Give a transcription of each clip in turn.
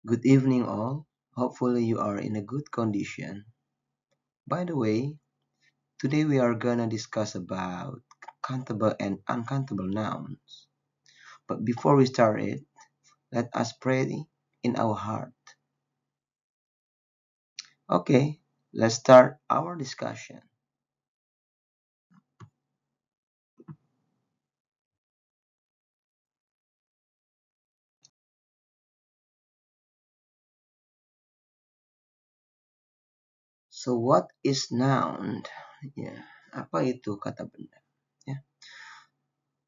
Good evening all. Hopefully you are in a good condition. By the way, today we are gonna discuss about countable and uncountable nouns. But before we start it, let us pray in our heart. Okay, let's start our discussion. So what is noun? Ya, apa itu kata benda? Ya.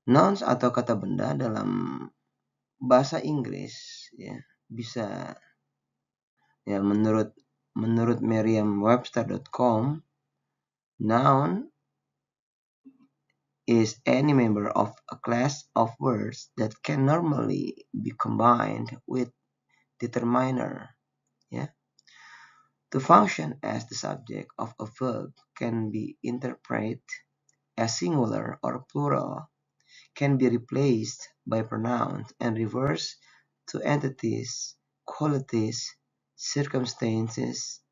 Nouns atau kata benda dalam bahasa Inggris ya bisa ya menurut Merriam-Webster.com, noun is any member of a class of words that can normally be combined with determiner. Yeah. To function as the subject of a verb can be interpreted as singular or plural, can be replaced by pronouns and reversed to entities, qualities, circumstances,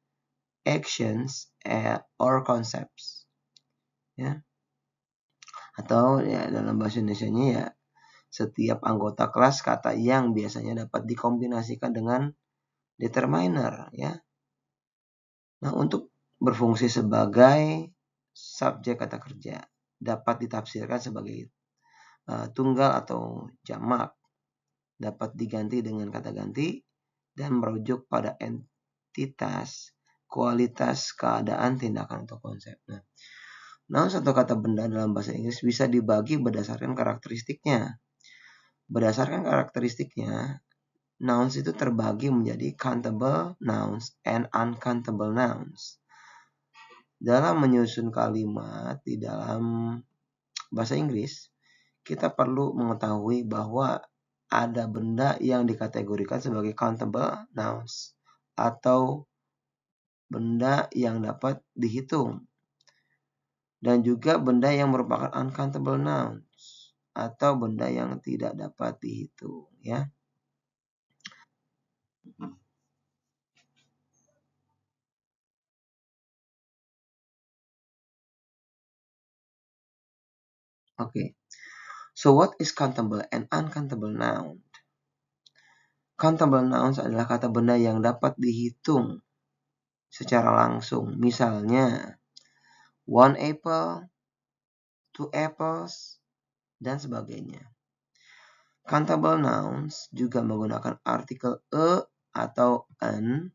actions, or concepts. Ya. Atau ya dalam bahasa Indonesianya ya setiap anggota kelas kata yang biasanya dapat dikombinasikan dengan determiner ya. Nah, untuk berfungsi sebagai subjek kata kerja dapat ditafsirkan sebagai tunggal atau jamak, dapat diganti dengan kata ganti dan merujuk pada entitas, kualitas, keadaan, tindakan atau konsep. Nah, satu kata benda dalam bahasa Inggris bisa dibagi berdasarkan karakteristiknya. Berdasarkan karakteristiknya, nouns itu terbagi menjadi countable nouns and uncountable nouns. Dalam menyusun kalimat di dalam bahasa Inggris, kita perlu mengetahui bahwa ada benda yang dikategorikan sebagai countable nouns atau benda yang dapat dihitung. Dan juga benda yang merupakan uncountable nouns atau benda yang tidak dapat dihitung ya. Okay. So what is countable and uncountable noun? Countable nouns adalah kata benda yang dapat dihitung secara langsung. Misalnya 1 apple, 2 apples, dan sebagainya. Countable nouns juga menggunakan artikel e atau an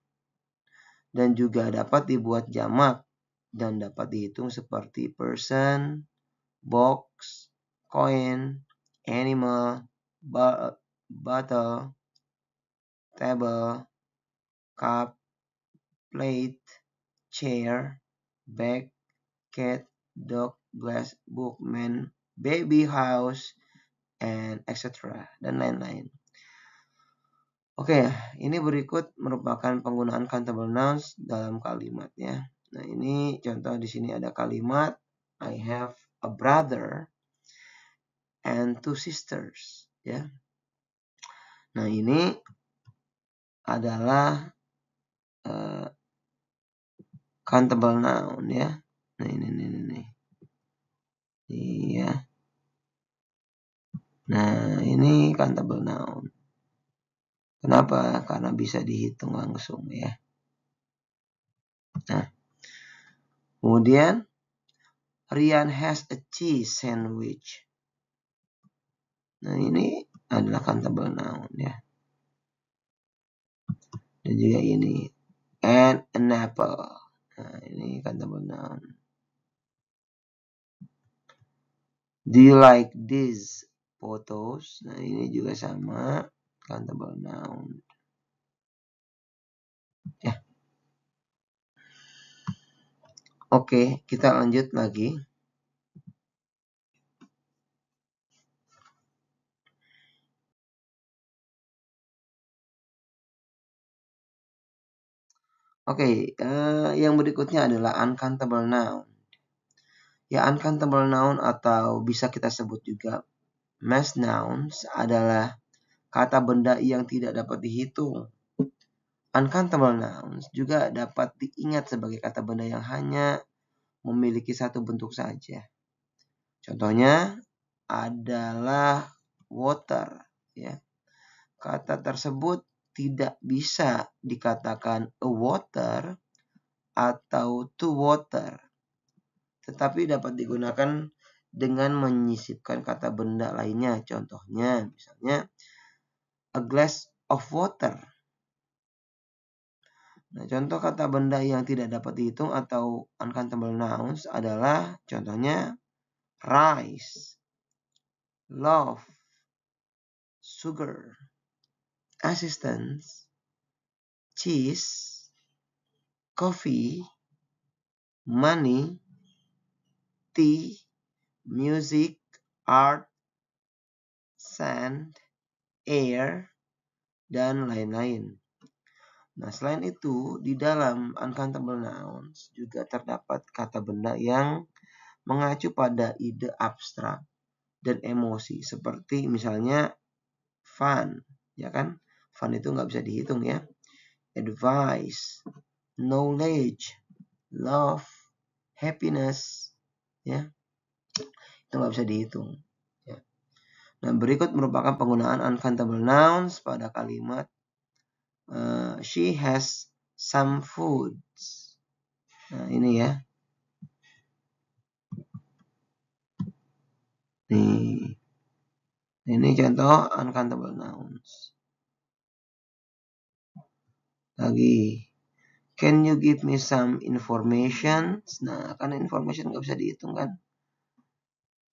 dan juga dapat dibuat jamak dan dapat dihitung seperti person, box, coin, animal, bottle, table, cup, plate, chair, bag, cat, dog, glass, book, man, baby, house, and etc. dan lain-lain. Oke, ini berikut merupakan penggunaan countable nouns dalam kalimat ya. Nah, ini contoh di sini ada kalimat I have a brother and 2 sisters ya. Nah, ini adalah countable noun ya. Nah, ini. Iya. Nah, ini countable noun. Kenapa? Karena bisa dihitung langsung ya. Nah, kemudian Rian has a cheese sandwich. Nah, ini adalah countable noun ya. Dan juga ini and an apple. Nah, ini countable noun. Do you like these photos? Nah, ini juga sama countable noun. Ya. Oke, kita lanjut lagi. Oke, yang berikutnya adalah uncountable noun. Ya, uncountable noun atau bisa kita sebut juga mass nouns adalah kata benda yang tidak dapat dihitung. Uncountable nouns juga dapat diingat sebagai kata benda yang hanya memiliki satu bentuk saja. Contohnya adalah water, ya. Kata tersebut tidak bisa dikatakan a water atau to water, tetapi dapat digunakan dengan menyisipkan kata benda lainnya. Contohnya, misalnya a glass of water. Nah, contoh kata benda yang tidak dapat dihitung atau uncountable nouns adalah contohnya rice, love, sugar, assistance, cheese, coffee, money, tea, music, art, sand, air, dan lain-lain. Nah, selain itu, di dalam uncountable nouns juga terdapat kata benda yang mengacu pada ide abstrak dan emosi, seperti misalnya fun, ya kan? Fun itu nggak bisa dihitung ya. Advice, knowledge, love, happiness, ya, itu nggak bisa dihitung. Ya. Nah, berikut merupakan penggunaan uncountable nouns pada kalimat she has some foods. Nah, ini ya. Nih. Ini contoh uncountable nouns. Lagi. Can you give me some information? Nah, karena information nggak bisa dihitung kan.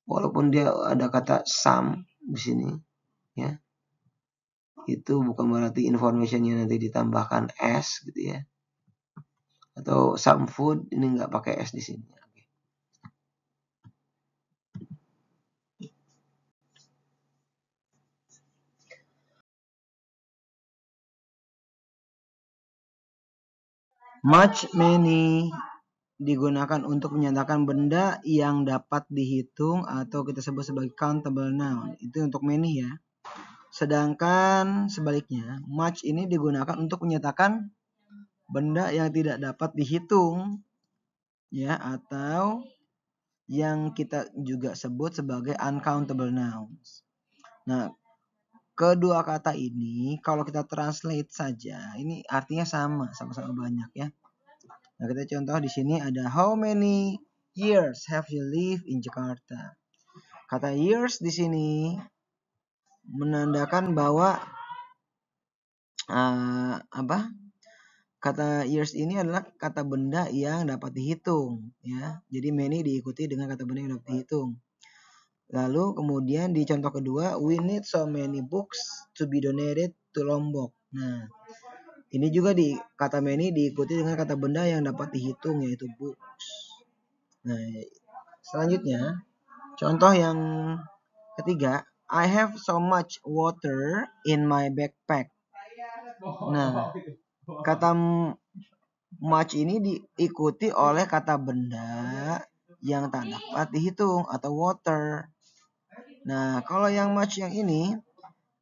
Walaupun dia ada kata some di sini, ya. Itu bukan berarti informationnya nanti ditambahkan s gitu ya. Atau some food ini nggak pakai s di sini. Much, many digunakan untuk menyatakan benda yang dapat dihitung atau kita sebut sebagai countable noun. Itu untuk many ya. Sedangkan sebaliknya, much ini digunakan untuk menyatakan benda yang tidak dapat dihitung ya, atau yang kita juga sebut sebagai uncountable nouns. Nah, kedua kata ini kalau kita translate saja, ini artinya sama-sama banyak ya. Nah, kita contoh di sini ada how many years have you lived in Jakarta? Kata years di sini menandakan bahwa kata years ini adalah kata benda yang dapat dihitung ya. Jadi many diikuti dengan kata benda yang dapat dihitung. Lalu kemudian di contoh kedua, we need so many books to be donated to Lombok. Nah, ini juga di kata many diikuti dengan kata benda yang dapat dihitung yaitu books. Nah, selanjutnya contoh yang ketiga, I have so much water in my backpack. Nah, kata much ini diikuti oleh kata benda yang tak dapat dihitung atau water. Nah, kalau yang much yang ini,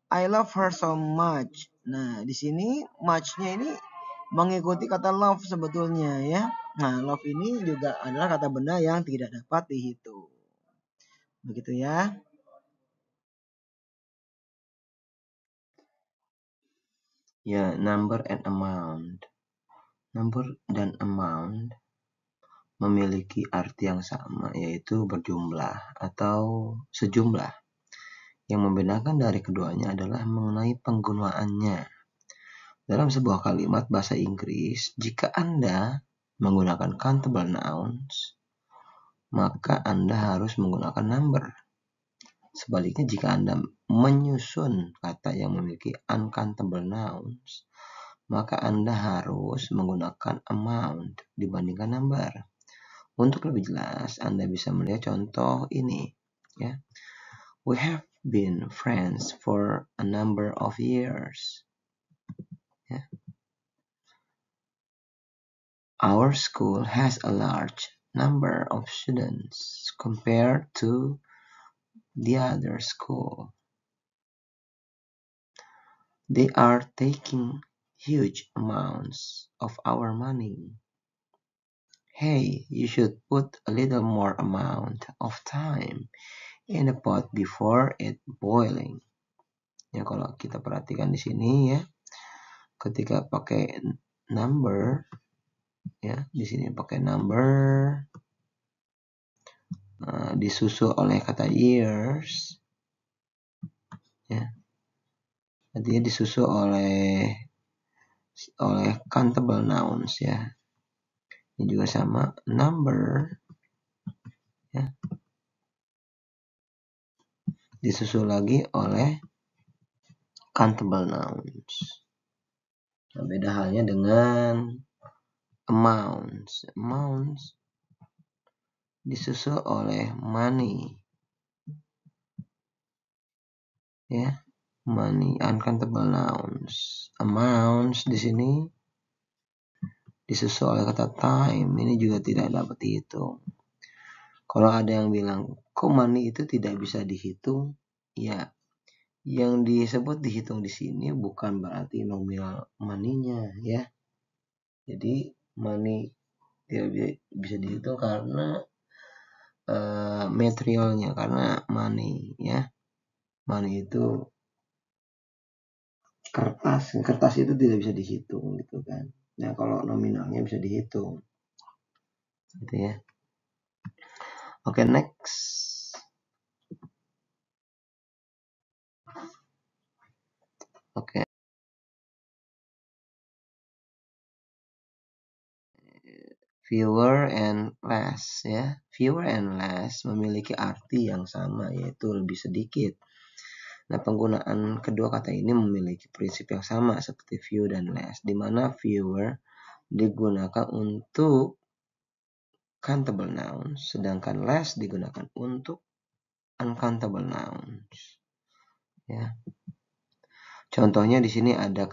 I love her so much. Nah, di sini much-nya ini mengikuti kata love sebetulnya ya. Nah, love ini juga adalah kata benda yang tidak dapat dihitung. Begitu ya. Ya, number and amount. Number dan amount memiliki arti yang sama, yaitu berjumlah atau sejumlah. Yang membedakan dari keduanya adalah mengenai penggunaannya. Dalam sebuah kalimat bahasa Inggris, jika Anda menggunakan countable nouns, maka Anda harus menggunakan number. Sebaliknya, jika Anda menyusun kata yang memiliki uncountable nouns, maka Anda harus menggunakan amount dibandingkan number. Untuk lebih jelas, Anda bisa melihat contoh ini. Ya. We have been friends for a number of years. Ya. Our school has a large number of students compared to the other school. They are taking huge amounts of our money. Hey, you should put a little more amount of time in the pot before it boiling. Ya, kalau kita perhatikan di sini ya, ketika pakai number ya, di sini pakai number disusul oleh kata years ya. Artinya disusul oleh countable nouns ya. Ini juga sama, number ya, disusul lagi oleh countable nouns. Nah, beda halnya dengan amounts. Amounts disusul oleh money ya, money, uncountable nouns. Amounts di sini disusul oleh kata time, ini juga tidak dapat dihitung. Kalau ada yang bilang, kok money itu tidak bisa dihitung? Ya, yang disebut dihitung di sini bukan berarti nominal money-nya ya. Jadi money tidak bisa dihitung karena materialnya, karena money ya. Money itu kertas itu tidak bisa dihitung gitu kan. Nah, kalau nominalnya bisa dihitung. Gitu ya. Oke, next. Oke. Fewer and less ya. Fewer and less memiliki arti yang sama, yaitu lebih sedikit. Nah, penggunaan kedua kata ini memiliki prinsip yang sama seperti few dan less, di mana fewer digunakan untuk countable nouns, sedangkan less digunakan untuk uncountable nouns. Ya. Contohnya di sini ada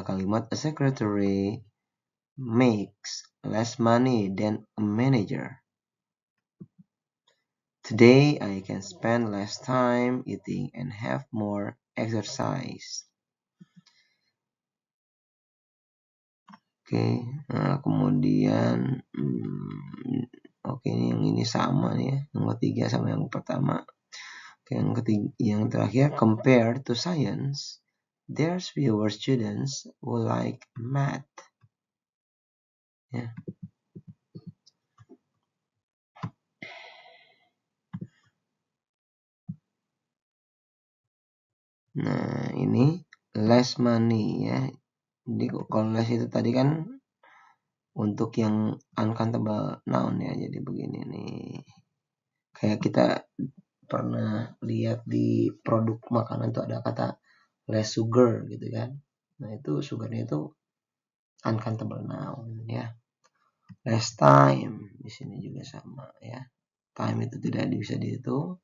kalimat a secretary makes less money than a manager. Today I can spend less time eating and have more exercise. Oke, nah kemudian oke, yang ini sama nih ya, yang ketiga sama yang pertama. Oke, yang terakhir, compared to science, there's fewer students who like math. Ya. Nah, ini less money ya. Jadi kalau less itu tadi kan untuk yang uncountable noun ya. Jadi begini nih. Kayak kita pernah lihat di produk makanan tuh ada kata less sugar gitu kan. Nah, itu sugarnya itu uncountable noun ya. Less time di sini juga sama ya. Time itu tidak bisa dihitung.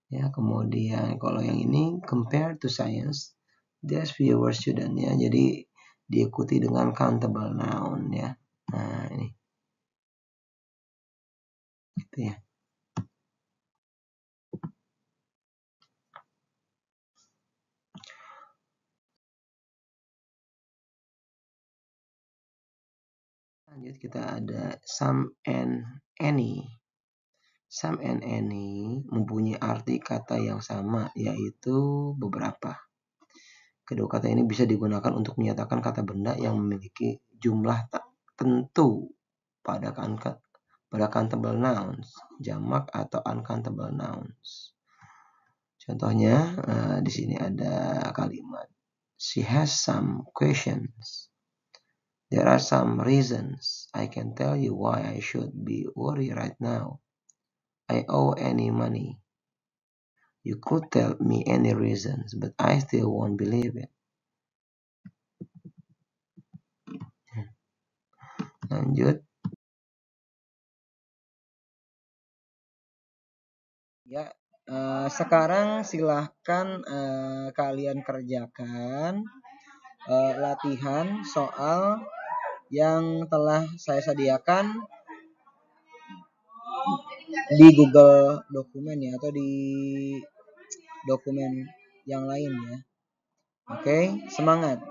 Ya, kemudian kalau yang ini compare to science, there's fewer student ya. Jadi diikuti dengan countable noun ya. Nah, ini. Gitu ya. Lanjut kita ada some and any. Some and any mempunyai arti kata yang sama, yaitu beberapa. Kedua kata ini bisa digunakan untuk menyatakan kata benda yang memiliki jumlah tak tentu pada countable nouns, jamak atau uncountable nouns. Contohnya di sini ada kalimat she has some questions. There are some reasons. I can tell you why I should be worried right now. I owe any money. You could tell me any reasons, but I still won't believe it. Lanjut. Ya, sekarang silahkan kalian kerjakan latihan soal yang telah saya sediakan di Google Dokumen ya, atau di dokumen yang lain ya. Oke, semangat.